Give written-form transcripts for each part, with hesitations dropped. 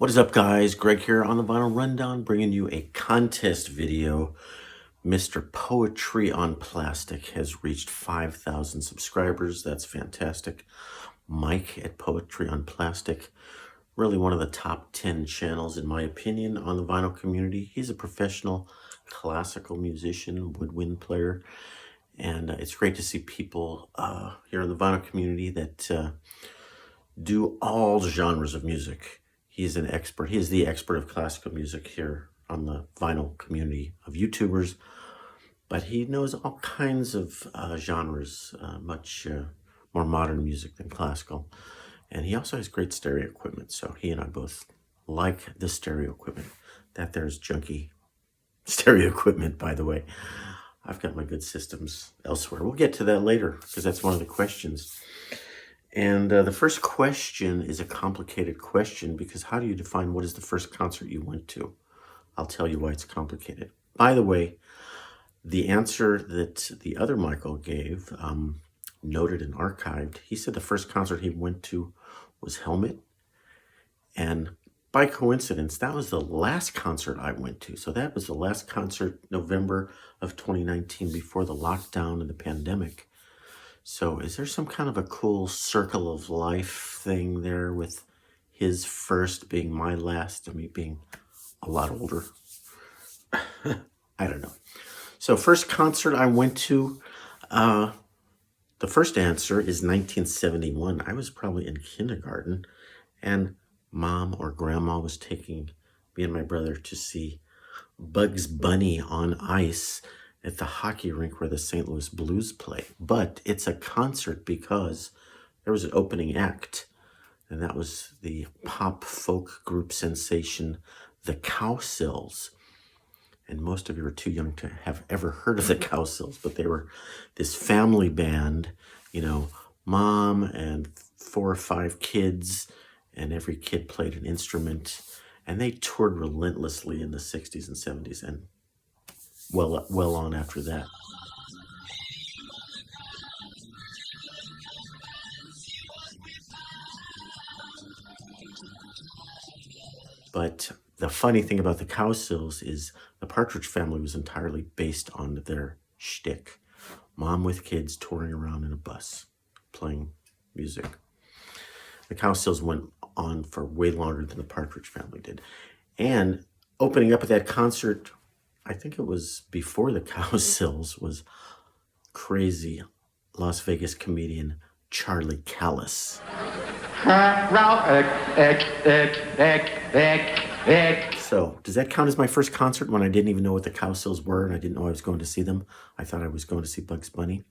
What is up, guys? Greg here on the Vinyl Rundown, bringing you a contest video. Mr. Poetry on Plastic has reached 5,000 subscribers. That's fantastic. Mike at Poetry on Plastic, really one of the top 10 channels, in my opinion, on the vinyl community. He's a professional classical musician, woodwind player, and it's great to see people here in the vinyl community that do all genres of music. He's an expert. He is the expert of classical music here on the vinyl community of YouTubers, but he knows all kinds of genres, much more modern music than classical. And he also has great stereo equipment. So he and I both like the stereo equipment. That there's junky stereo equipment, by the way. I've got my good systems elsewhere. We'll get to that later because that's one of the questions. And the first question is a complicated question because how do you define what is the first concert you went to? I'll tell you why it's complicated. By the way, the answer that the other Michael gave, noted and archived, he said the first concert he went to was Helmet. And by coincidence, that was the last concert I went to. So that was the last concert, November of 2019, before the lockdown and the pandemic. So is there some kind of a cool circle of life thing there with his first being my last and me being a lot older? I don't know. So first concert I went to, the first answer is 1971. I was probably in kindergarten, and Mom or Grandma was taking me and my brother to see Bugs Bunny on ice at the hockey rink where the St. Louis Blues play. But it's a concert because there was an opening act, and that was the pop folk group sensation, the Cowsills. And most of you are too young to have ever heard of the Cowsills, but they were this family band, mom and 4 or 5 kids, and every kid played an instrument. And they toured relentlessly in the 60s and 70s and well on after that. But the funny thing about the Cowsills is the Partridge Family was entirely based on their shtick. Mom with kids touring around in a bus, playing music. The Cowsills went on for way longer than the Partridge Family did. And opening up at that concert, I think it was before the Cowsills, was crazy Las Vegas comedian Charlie Callis. So does that count as my first concert when I didn't even know what the Cowsills were and I didn't know I was going to see them? I thought I was going to see Bugs Bunny.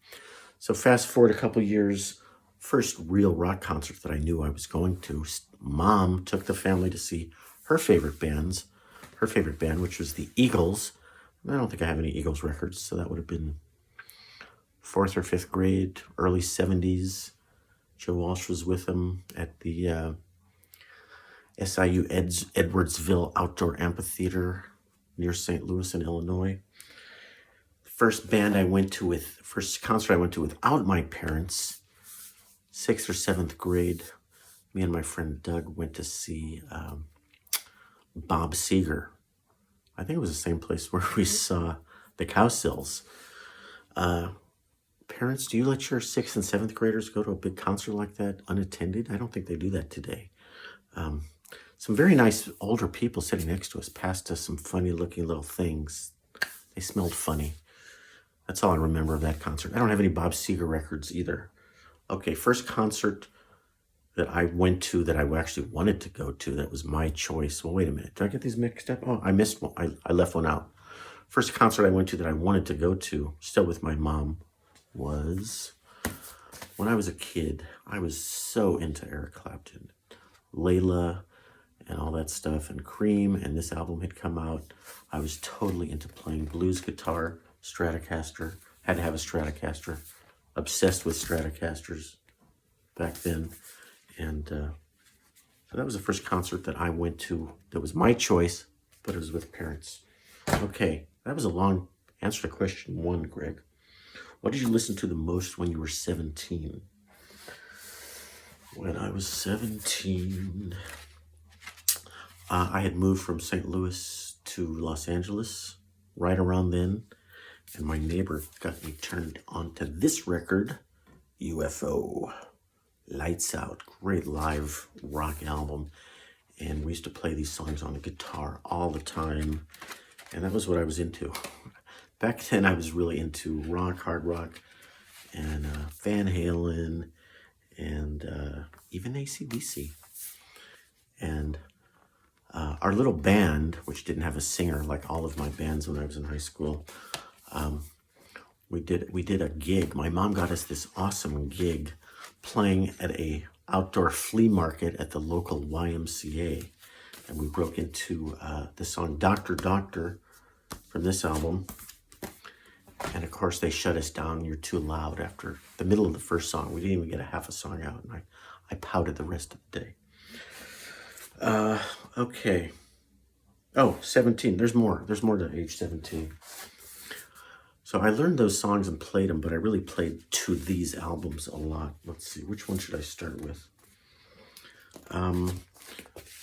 So fast forward a couple years, first real rock concert that I knew I was going to. Mom took the family to see her favorite band, which was the Eagles. I don't think I have any Eagles records, so that would have been 4th or 5th grade, early 70s. Joe Walsh was with them at the SIU Edwardsville Outdoor Amphitheater near St. Louis in Illinois. First concert I went to without my parents, 6th or 7th grade. Me and my friend Doug went to see Bob Seger. I think it was the same place where we saw the Cowsills. Parents, do you let your 6th and 7th graders go to a big concert like that unattended? I don't think they do that today. Some very nice older people sitting next to us passed us some funny looking little things. They smelled funny. That's all I remember of that concert. I don't have any Bob Seger records either. Okay, first concert that I went to that I actually wanted to go to, that was my choice. Well, wait a minute. Did I get these mixed up? Oh, I missed one. I left one out. First concert I went to that I wanted to go to, still with my mom, was when I was a kid. I was so into Eric Clapton, Layla, and all that stuff, and Cream, and this album had come out. I was totally into playing blues guitar, Stratocaster. Had to have a Stratocaster. Obsessed with Stratocasters back then. And so that was the first concert that I went to that was my choice, but it was with parents. Okay, that was a long answer to question 1, Greg. What did you listen to the most when you were 17? When I was 17, I had moved from St. Louis to Los Angeles right around then, and my neighbor got me turned on to this record, UFO, Lights Out, great live rock album. And we used to play these songs on the guitar all the time, and that was what I was into. Back then, I was really into rock, hard rock, and Van Halen, and even AC/DC. And our little band, which didn't have a singer like all of my bands when I was in high school, we did a gig. My mom got us this awesome gig playing at a outdoor flea market at the local YMCA. And we broke into the song Doctor Doctor from this album. And of course they shut us down. You're too loud after the middle of the first song. We didn't even get a half a song out, and I pouted the rest of the day. Okay. Oh, 17. There's more. There's more to age 17. So I learned those songs and played them, but I really played to these albums a lot. Let's see, which one should I start with?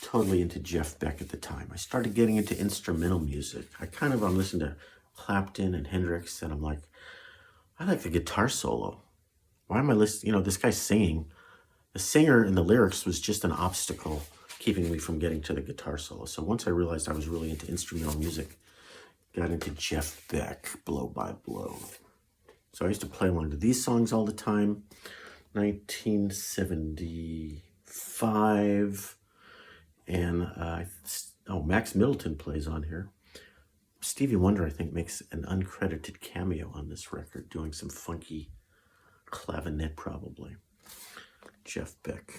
Totally into Jeff Beck at the time. I started getting into instrumental music. I'm listening to Clapton and Hendrix, and I'm like, I like the guitar solo. Why am I listening? This guy's singing. The singer and the lyrics was just an obstacle keeping me from getting to the guitar solo. So once I realized I was really into instrumental music, got into Jeff Beck, Blow by Blow. So I used to play along to these songs all the time. 1975. And Max Middleton plays on here. Stevie Wonder, I think, makes an uncredited cameo on this record, doing some funky clavinet probably. Jeff Beck.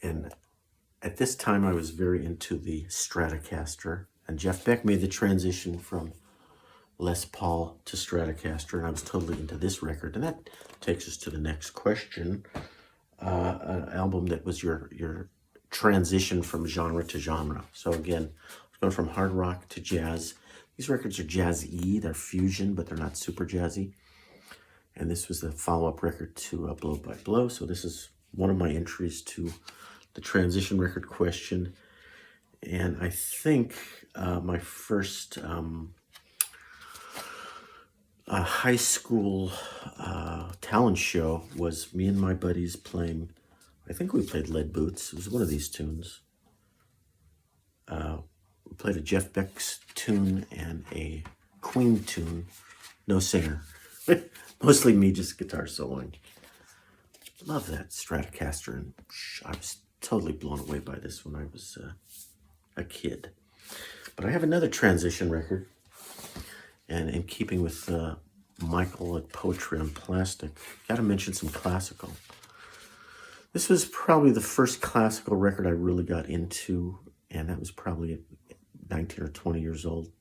And at this time, I was very into the Stratocaster. And Jeff Beck made the transition from Les Paul to Stratocaster, and I was totally into this record. And that takes us to the next question. An album that was your transition from genre to genre. So again, going from hard rock to jazz. These records are jazzy, they're fusion, but they're not super jazzy. And this was the follow-up record to Blow by Blow. So this is one of my entries to the transition record question. And I think my first high school talent show was me and my buddies playing, I think we played Lead Boots. It was one of these tunes. We played a Jeff Beck's tune and a Queen tune. No singer. Mostly me just guitar soloing. Love that Stratocaster, and I was totally blown away by this when I was a kid. But I have another transition record, and in keeping with Michael at Poetry on Plastic, got to mention some classical. This was probably the first classical record I really got into, and that was probably at 19 or 20 years old.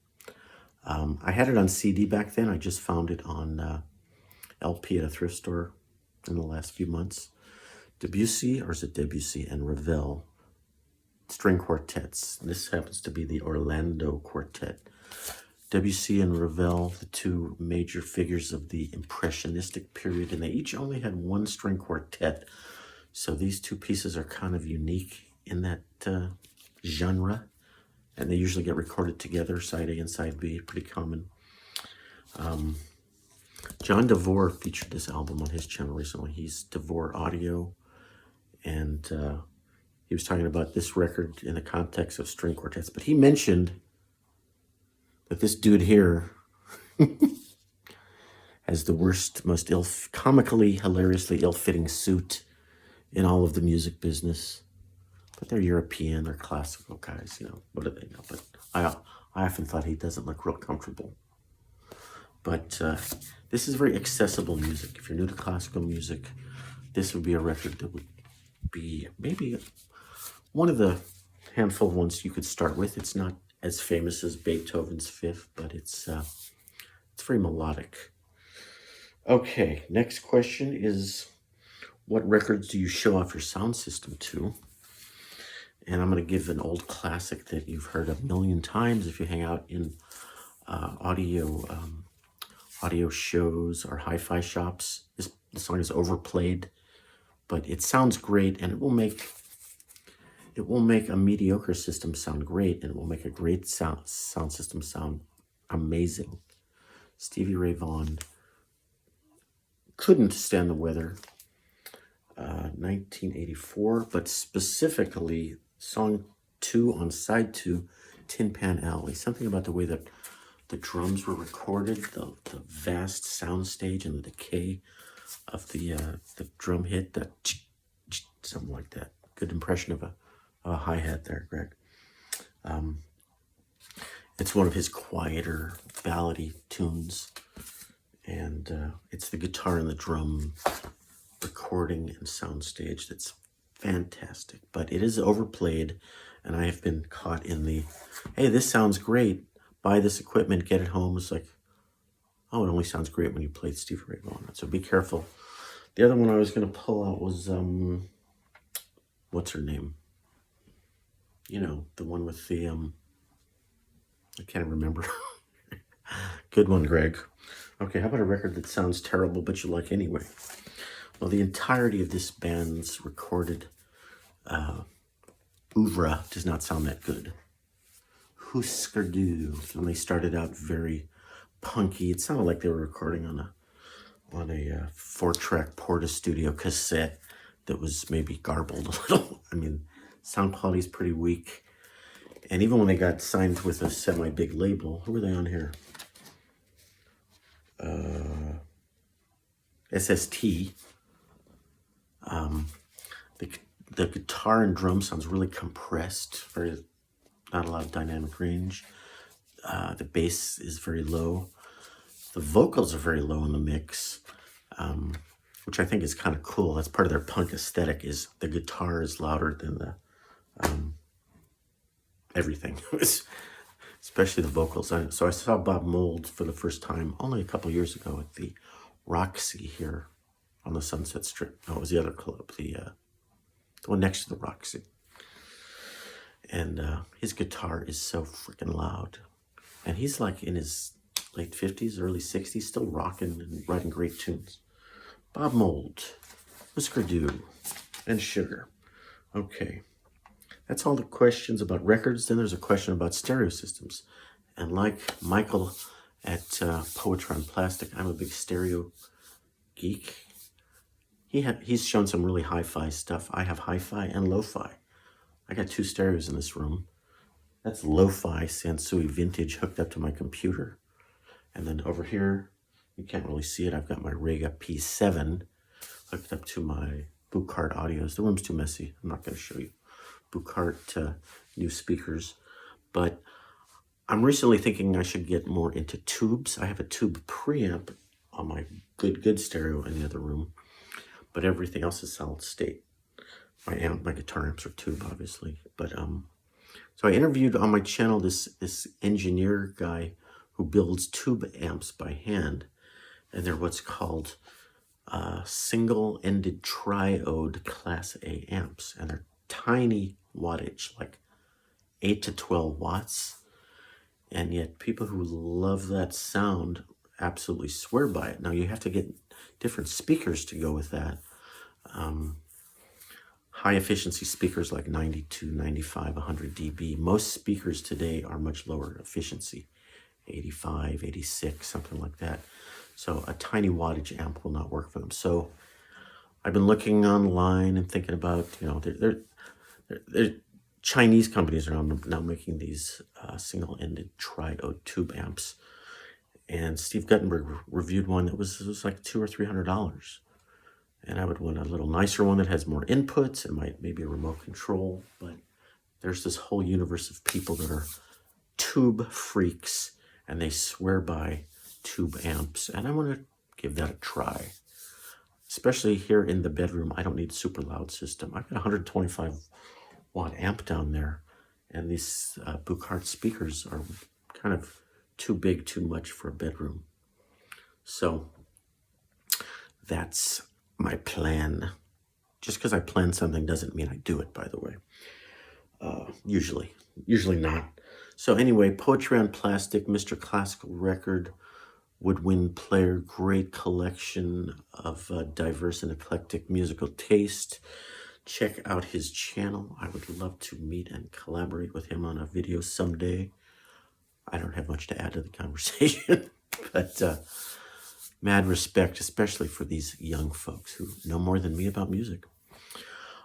I had it on CD back then. I just found it on LP at a thrift store in the last few months. Debussy, or is it Debussy, and Ravel, string quartets. This happens to be the Orlando Quartet. Debussy and Ravel, the two major figures of the Impressionistic period, and they each only had one string quartet. So these two pieces are kind of unique in that genre, and they usually get recorded together, side A and side B, pretty common. John DeVore featured this album on his channel recently. He's DeVore Audio, and he was talking about this record in the context of string quartets, but he mentioned that this dude here has the worst, most comically, hilariously ill-fitting suit in all of the music business. But they're European, they're classical guys, what do they know? But I often thought he doesn't look real comfortable. But this is very accessible music. If you're new to classical music, this would be a record that would be maybe one of the handful of ones you could start with. It's not as famous as Beethoven's Fifth, but it's very melodic. Okay, next question is, what records do you show off your sound system to? And I'm going to give an old classic that you've heard a million times if you hang out in audio shows or hi-fi shops. The song is overplayed, but it sounds great, and it will make It will make a mediocre system sound great, and it will make a great sound system sound amazing. Stevie Ray Vaughan couldn't stand the weather. 1984, but specifically song 2 on side 2, Tin Pan Alley. Something about the way that the drums were recorded, the vast sound stage and the decay of the drum hit, that something like that. Good impression of a hi-hat there, Greg. It's one of his quieter, ballady tunes, and it's the guitar and the drum recording and soundstage that's fantastic. But it is overplayed, and I have been caught in the, hey, this sounds great, buy this equipment, get it home. It's like, oh, it only sounds great when you play Stevie Ray Vaughan. So be careful. The other one I was going to pull out was, what's her name? You know, the one with the, I can't remember. Good one, Greg. Okay, how about a record that sounds terrible but you like anyway? Well, the entirety of this band's recorded oeuvre does not sound that good. Husker Du, when they started out very punky, it sounded like they were recording on a 4-track Porta Studio cassette that was maybe garbled a little. I mean, sound quality is pretty weak. And even when they got signed with a semi-big label, who were they on here? SST. The guitar and drum sounds really compressed, not a lot of dynamic range. The bass is very low. The vocals are very low in the mix, which I think is kind of cool. That's part of their punk aesthetic, is the guitar is louder than the everything, especially the vocals. So I saw Bob Mould for the first time only a couple years ago at the Roxy here on the Sunset Strip. No, it was the other club, the one next to the Roxy. And his guitar is so freaking loud. And he's like in his late 50s, early 60s, still rocking and writing great tunes. Bob Mould, Husker Du, and Sugar. Okay, that's all the questions about records. Then there's a question about stereo systems. And like Michael at Poetry on Plastic, I'm a big stereo geek. He's shown some really hi-fi stuff. I have hi-fi and lo-fi. I got 2 stereos in this room. That's lo-fi Sansui Vintage hooked up to my computer. And then over here, you can't really see it, I've got my Rega P7 hooked up to my Buchart Audios. The room's too messy. I'm not going to show you. Buchart new speakers. But I'm recently thinking I should get more into tubes. I have a tube preamp on my good stereo in the other room, but everything else is solid state. My guitar amps are tube, obviously. But so I interviewed on my channel this engineer guy who builds tube amps by hand, and they're what's called single-ended triode Class A amps, and they're tiny wattage, like 8 to 12 watts, and yet people who love that sound absolutely swear by it. Now you have to get different speakers to go with that. High efficiency speakers like 92, 95, 100 dB. Most speakers today are much lower efficiency, 85, 86, something like that. So a tiny wattage amp will not work for them. So I've been looking online and thinking about, you know, they're Chinese companies are now making these single-ended triode tube amps. And Steve Guttenberg reviewed one that was like $200 or $300. And I would want a little nicer one that has more inputs and maybe a remote control. But there's this whole universe of people that are tube freaks, and they swear by tube amps. And I want to give that a try. Especially here in the bedroom, I don't need a super loud system. I've got a 125 watt amp down there. And these Buchart speakers are kind of too big, too much for a bedroom. So that's my plan. Just because I plan something doesn't mean I do it, by the way. Usually not. So anyway, Poetry on Plastic, Mr. Classical Record, woodwind player, great collection of diverse and eclectic musical taste. check out his channel. I would love to meet and collaborate with him on a video someday. I don't have much to add to the conversation, but mad respect, especially for these young folks who know more than me about music.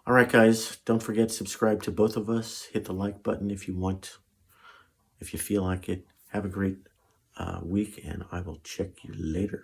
All right, guys, don't forget to subscribe to both of us. Hit the like button if you want, if you feel like it. Have a great week, and I will check you later.